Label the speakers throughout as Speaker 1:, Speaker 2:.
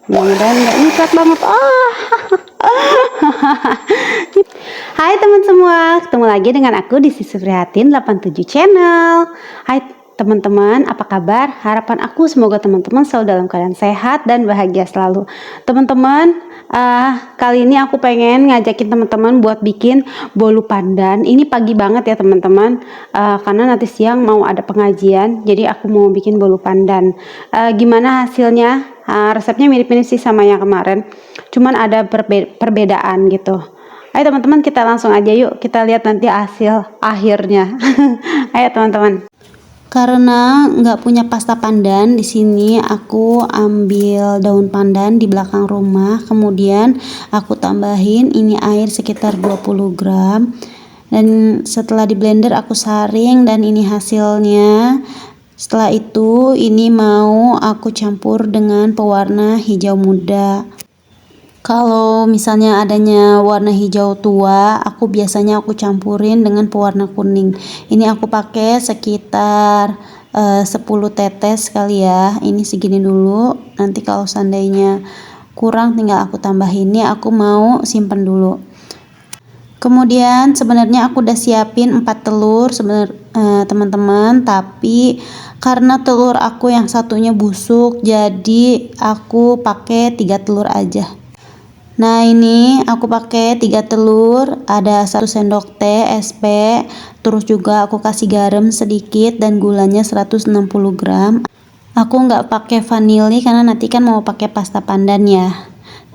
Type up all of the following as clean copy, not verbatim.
Speaker 1: Mudah-mudahan nggak nyiprat banget. Hai teman semua, ketemu lagi dengan aku di Sisi Prihatin 87 Channel. Hai teman-teman, apa kabar? Harapan aku semoga teman-teman selalu dalam keadaan sehat dan bahagia selalu. Teman-teman, kali ini aku pengen ngajakin teman-teman buat bikin bolu pandan. Ini pagi banget ya teman-teman, karena nanti siang mau ada pengajian, jadi aku mau bikin bolu pandan. Gimana hasilnya? Resepnya mirip-mirip sih sama yang kemarin, cuman ada perbedaan gitu. Ayo teman-teman, kita langsung aja yuk, kita lihat nanti hasil akhirnya. Ayo teman-teman. Karena nggak punya pasta pandan, di sini aku ambil daun pandan di belakang rumah, kemudian aku tambahin ini air sekitar 20 gram, dan setelah di blender aku saring, dan ini hasilnya. Setelah itu ini mau aku campur dengan pewarna hijau muda. Kalau misalnya adanya warna hijau tua, aku biasanya campurin dengan pewarna kuning. Ini aku pakai sekitar 10 tetes kali ya. Ini segini dulu. Nanti kalau seandainya kurang tinggal aku tambahin. Ini aku mau simpen dulu. Kemudian sebenarnya aku udah siapin 4 telur teman-teman, tapi karena telur aku yang satunya busuk, jadi aku pakai 3 telur aja. Nah, ini aku pakai 3 telur, ada 1 sendok teh SP, terus juga aku kasih garam sedikit dan gulanya 160 gram. Aku nggak pakai vanili karena nanti kan mau pakai pasta pandan ya.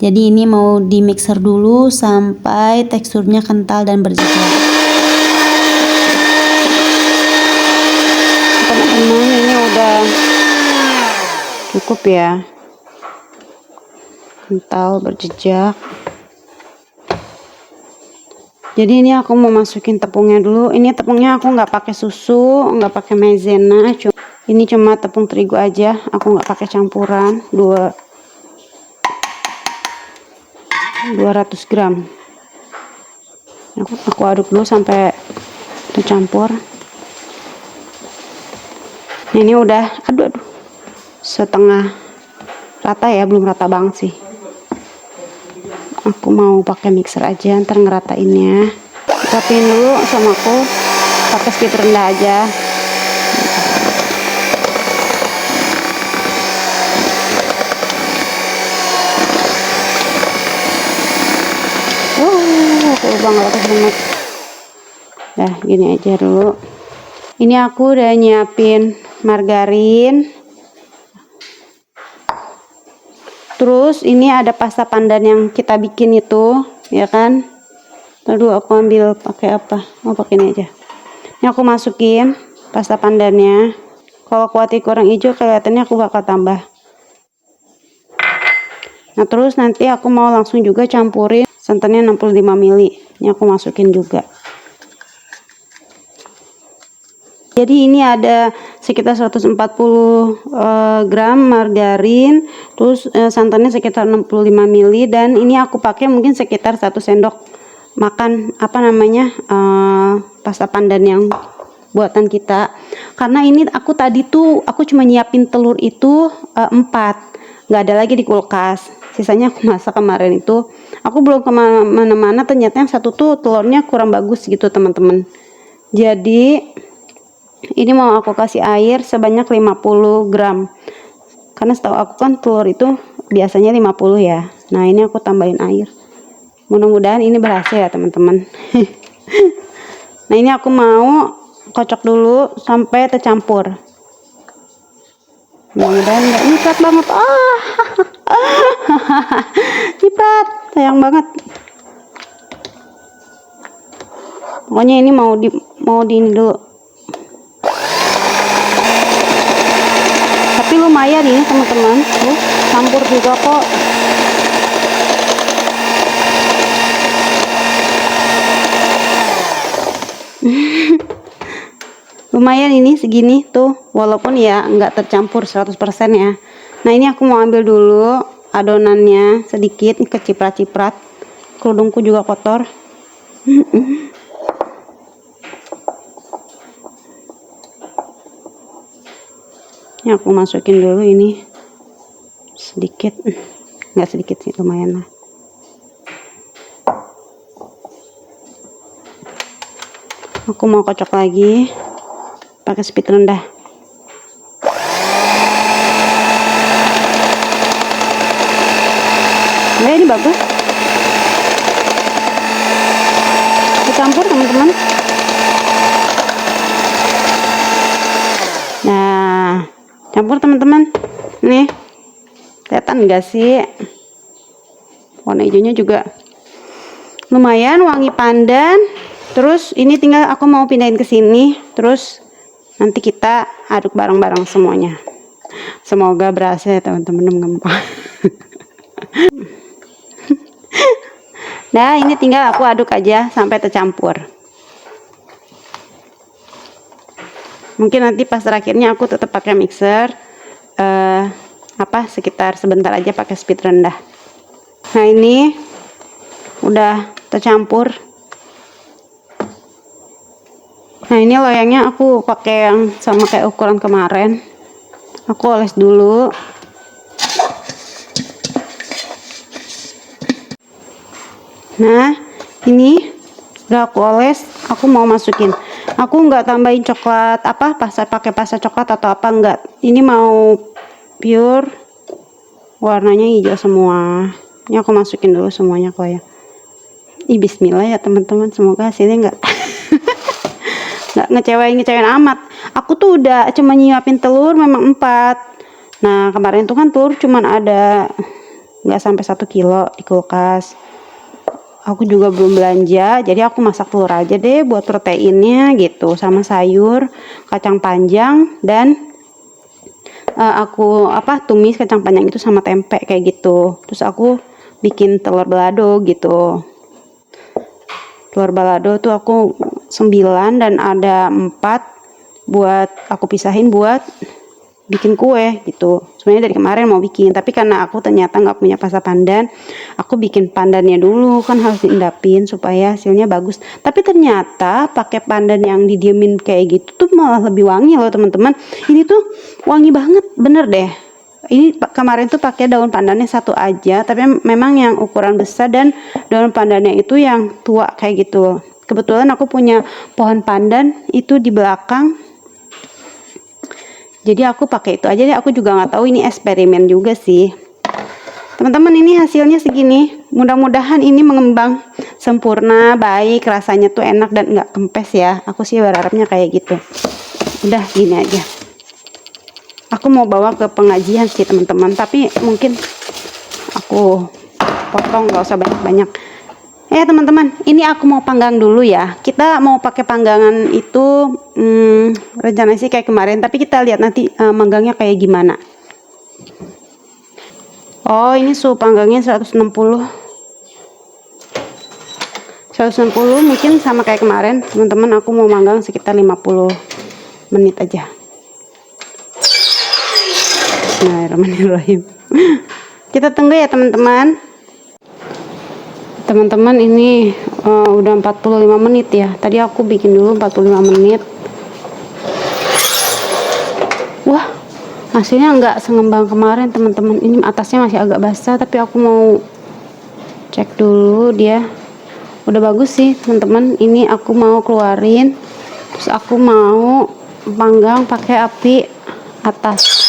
Speaker 1: Jadi ini mau di mixer dulu sampai teksturnya kental dan berjejak. Teman-teman, ini udah cukup ya, kental berjejak. Jadi ini aku mau masukin tepungnya dulu. Ini tepungnya aku nggak pakai susu, nggak pakai maizena, ini cuma tepung terigu aja. Aku nggak pakai campuran. 200 gram. Aku aduk dulu sampai tercampur. Ini udah aduh setengah rata ya, belum rata banget sih. Aku mau pakai mixer aja, ntar ngeratainnya. Rapiin dulu sama aku pakai speed rendah aja. Aku banget banget. Nah, gini aja dulu. Ini aku udah nyiapin margarin. Terus ini ada pasta pandan yang kita bikin itu, ya kan? Aduh, aku ambil pakai apa? Mau pakai ini aja. Ini aku masukin pasta pandannya. Kalau kuatir kurang hijau kelihatannya aku bakal tambah. Nah, terus nanti aku mau langsung juga campurin santannya 65 ml. Ini aku masukin juga. Jadi ini ada sekitar 140 gram margarin, terus santannya sekitar 65 ml, dan ini aku pakai mungkin sekitar 1 sendok makan pasta pandan yang buatan kita. Karena ini aku tadi tuh cuma nyiapin telur itu 4, nggak ada lagi di kulkas. Sisanya aku masak kemarin itu. Aku belum kemana-mana, ternyata yang satu tuh telurnya kurang bagus gitu teman-teman. Jadi ini mau aku kasih air sebanyak 50 gram. Karena setahu aku kan telur itu biasanya 50 ya. Nah, ini aku tambahin air. Mudah-mudahan ini berhasil ya teman-teman. Nah, ini aku mau kocok dulu sampai tercampur. Mudah-mudahan nggak nyiprat banget. Nyiprat, sayang banget. Pokoknya ini mau di ini dulu. Tapi lumayan ini teman-teman, campur juga kok. Lumayan ini segini tuh, walaupun ya nggak tercampur 100% ya. Nah, ini aku mau ambil dulu adonannya sedikit, keciprat-ciprat. Kerudungku juga kotor. Ini aku masukin dulu ini sedikit. nggak sedikit sih, lumayan lah. Aku mau kocok lagi pakai speed rendah. Nah, ini bagus. Dicampur teman-teman. Nah, campur teman-teman. Nih, kelihatan enggak sih? Warna hijaunya juga lumayan wangi pandan. Terus ini tinggal aku mau pindahin ke sini. Terus nanti kita aduk bareng-bareng semuanya. Semoga berhasil ya teman-teman. Nah, ini tinggal aku aduk aja sampai tercampur. Mungkin nanti pas terakhirnya aku tetap pakai mixer. Sekitar sebentar aja pakai speed rendah. Nah, ini udah tercampur. Nah, ini loyangnya aku pakai yang sama kayak ukuran kemarin. Aku oles dulu. Nah, ini udah aku oles. Aku mau masukin. Aku nggak tambahin coklat pakai pasta coklat atau apa, enggak. Ini mau pure, warnanya hijau semua. Ini aku masukin dulu semuanya kok ya. Bismillah ya teman-teman, semoga hasilnya nggak nggak ngecewain amat. Aku tuh udah cuma nyiapin telur memang 4. Nah, kemarin tuh kan telur cuman ada nggak sampai 1 kilo di kulkas. Aku juga belum belanja, jadi aku masak telur aja deh buat proteinnya gitu, sama sayur, kacang panjang, dan aku tumis kacang panjang itu sama tempe kayak gitu. Terus aku bikin telur balado gitu. Telur balado tuh aku 9 dan ada 4 buat aku pisahin buat bikin kue gitu. Sebenarnya dari kemarin mau bikin, tapi karena aku ternyata nggak punya pasta pandan, aku bikin pandannya dulu, kan harus diendapin supaya hasilnya bagus. Tapi ternyata pakai pandan yang didiemin kayak gitu tuh malah lebih wangi loh teman-teman. Ini tuh wangi banget, bener deh. Ini kemarin tuh pakai daun pandannya 1 aja, tapi memang yang ukuran besar dan daun pandannya itu yang tua kayak gitu. Kebetulan aku punya pohon pandan itu di belakang. Jadi aku pakai itu aja deh. Aku juga nggak tahu, ini eksperimen juga sih. Teman-teman, ini hasilnya segini. Mudah-mudahan ini mengembang sempurna, baik, rasanya tuh enak dan nggak kempes ya. Aku sih berharapnya kayak gitu. Udah gini aja. Aku mau bawa ke pengajian sih teman-teman, tapi mungkin aku potong, nggak usah banyak-banyak. Teman-teman, ini aku mau panggang dulu ya. Kita mau pakai panggangan itu rencananya sih kayak kemarin, tapi kita lihat nanti manggangnya kayak gimana. Oh, ini suhu panggangnya 160 mungkin sama kayak kemarin teman-teman. Aku mau manggang sekitar 50 menit aja. Bismillahirrahmanirrahim. Kita tunggu ya teman-teman. Teman-teman, ini udah 45 menit ya. Tadi aku bikin dulu 45 menit. Wah, hasilnya nggak sengembang kemarin teman-teman. Ini atasnya masih agak basah, tapi aku mau cek dulu dia. Udah bagus sih teman-teman. Ini aku mau keluarin. Terus aku mau panggang pakai api atas.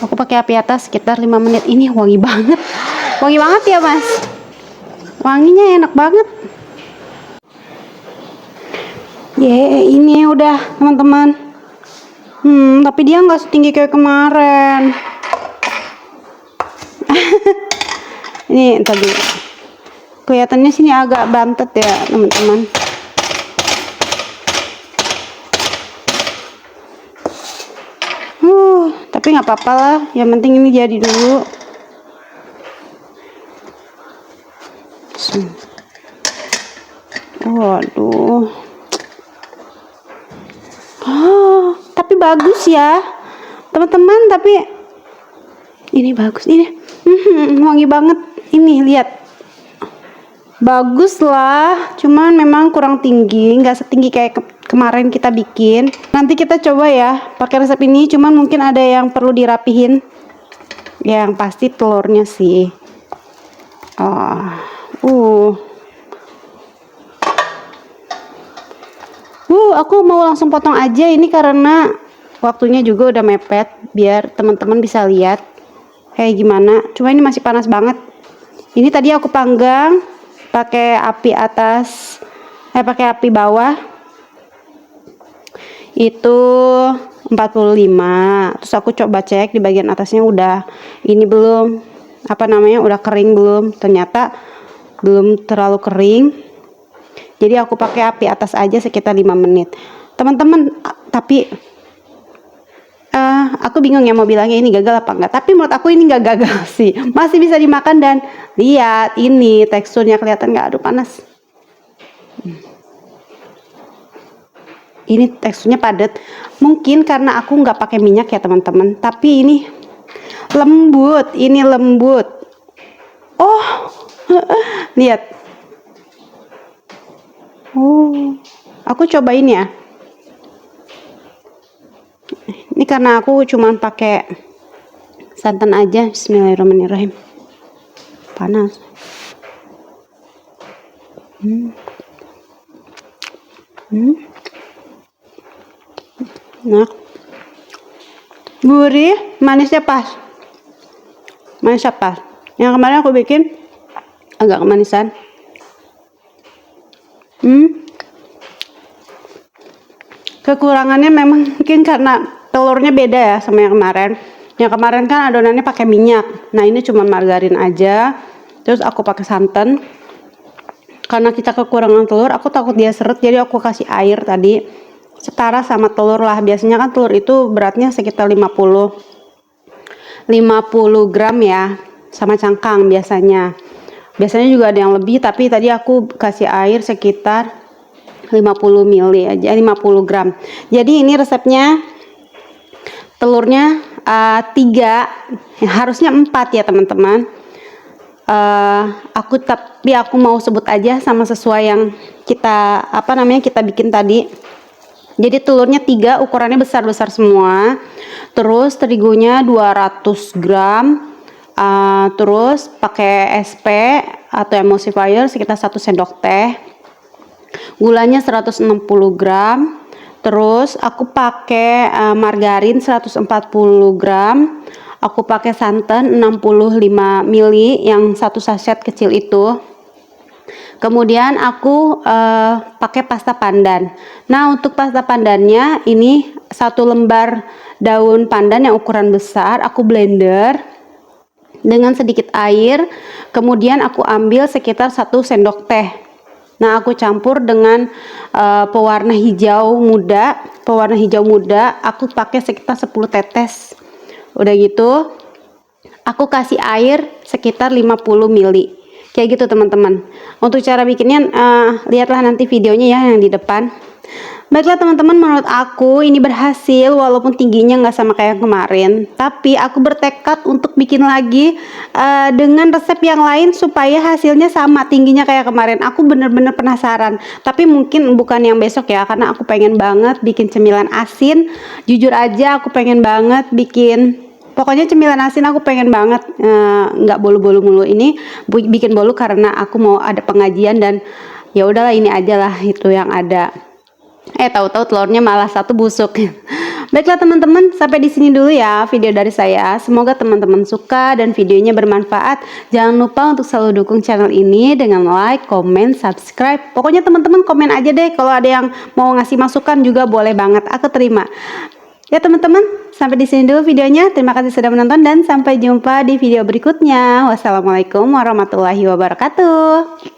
Speaker 1: Aku pakai api atas sekitar 5 menit. Ini wangi banget. Wangi banget ya mas. Wanginya enak banget. Ini udah teman-teman. Tapi dia nggak setinggi kayak kemarin. Ini tadi kelihatannya sini agak bantet ya teman-teman. Tapi nggak apa-apa lah, yang penting ini jadi dulu. Waduh. Tapi bagus ya teman-teman. Tapi ini bagus, ini wangi banget. Ini lihat, bagus lah, cuman memang kurang tinggi, nggak setinggi kayak kemarin kita bikin. Nanti kita coba ya pakai resep ini, cuman mungkin ada yang perlu dirapihin. Yang pasti telurnya sih. Aku mau langsung potong aja ini karena waktunya juga udah mepet, biar teman-teman bisa lihat kayak gimana. Cuma ini masih panas banget. Ini tadi aku panggang pakai api atas, pakai api bawah itu 45. Terus aku coba cek di bagian atasnya udah ini belum, udah kering belum. Ternyata belum terlalu kering. Jadi aku pakai api atas aja sekitar 5 menit. Teman-teman, tapi aku bingung ya mau bilangnya ini gagal apa enggak. Tapi menurut aku ini nggak gagal sih. Masih bisa dimakan dan lihat ini teksturnya kelihatan nggak? Aduh panas. Ini teksturnya padat. Mungkin karena aku nggak pakai minyak ya teman-teman. Tapi ini lembut. Ini lembut. Oh, lihat. Aku cobain ya. Ini karena aku cuman pakai santan aja. Bismillahirrahmanirrahim. Panas. Nah, gurih, manisnya pas. Manisnya pas. Yang kemarin aku bikin agak kemanisan. Kekurangannya memang mungkin karena telurnya beda ya sama yang kemarin. Yang kemarin kan adonannya pakai minyak. Nah ini cuma margarin aja. Terus aku pakai santan. Karena kita kekurangan telur, aku takut dia seret, jadi aku kasih air tadi setara sama telur lah. Biasanya kan telur itu beratnya sekitar 50 gram ya, sama cangkang biasanya. Biasanya juga ada yang lebih, tapi tadi aku kasih air sekitar 50 ml aja, 50 gram. Jadi ini resepnya telurnya 3, harusnya 4 ya teman-teman. Tapi aku mau sebut aja sama sesuai yang kita kita bikin tadi. Jadi telurnya 3, ukurannya besar-besar semua. Terus terigunya 200 gram. Terus pakai SP atau emulsifier sekitar 1 sendok teh. Gulanya 160 gram. Terus aku pakai margarin 140 gram. Aku pakai santan 65 ml yang 1 sachet kecil itu. Kemudian aku pakai pasta pandan. Nah, untuk pasta pandannya ini 1 lembar daun pandan yang ukuran besar, aku blender dengan sedikit air. Kemudian aku ambil sekitar 1 sendok teh. Nah, aku campur dengan pewarna hijau muda. Pewarna hijau muda aku pakai sekitar 10 tetes. Udah gitu, aku kasih air sekitar 50 ml. Kayak gitu teman-teman. Untuk cara bikinnya lihatlah nanti videonya ya yang di depan. Baiklah teman-teman, menurut aku ini berhasil walaupun tingginya nggak sama kayak kemarin. Tapi aku bertekad untuk bikin lagi dengan resep yang lain supaya hasilnya sama tingginya kayak kemarin. Aku bener-bener penasaran. Tapi mungkin bukan yang besok ya, karena aku pengen banget bikin cemilan asin. Jujur aja aku pengen banget bikin. Pokoknya cemilan asin aku pengen banget, nggak bolu-bolu mulu. Ini bikin bolu karena aku mau ada pengajian dan ya udahlah ini aja lah itu yang ada. Tahu-tahu telurnya malah 1 busuk. Baiklah teman-teman, sampai di sini dulu ya video dari saya. Semoga teman-teman suka dan videonya bermanfaat. Jangan lupa untuk selalu dukung channel ini dengan like, comment, subscribe. Pokoknya teman-teman komen aja deh kalau ada yang mau ngasih masukan juga boleh banget, aku terima. Ya teman-teman, sampai di sini dulu videonya. Terima kasih sudah menonton dan sampai jumpa di video berikutnya. Wassalamualaikum warahmatullahi wabarakatuh.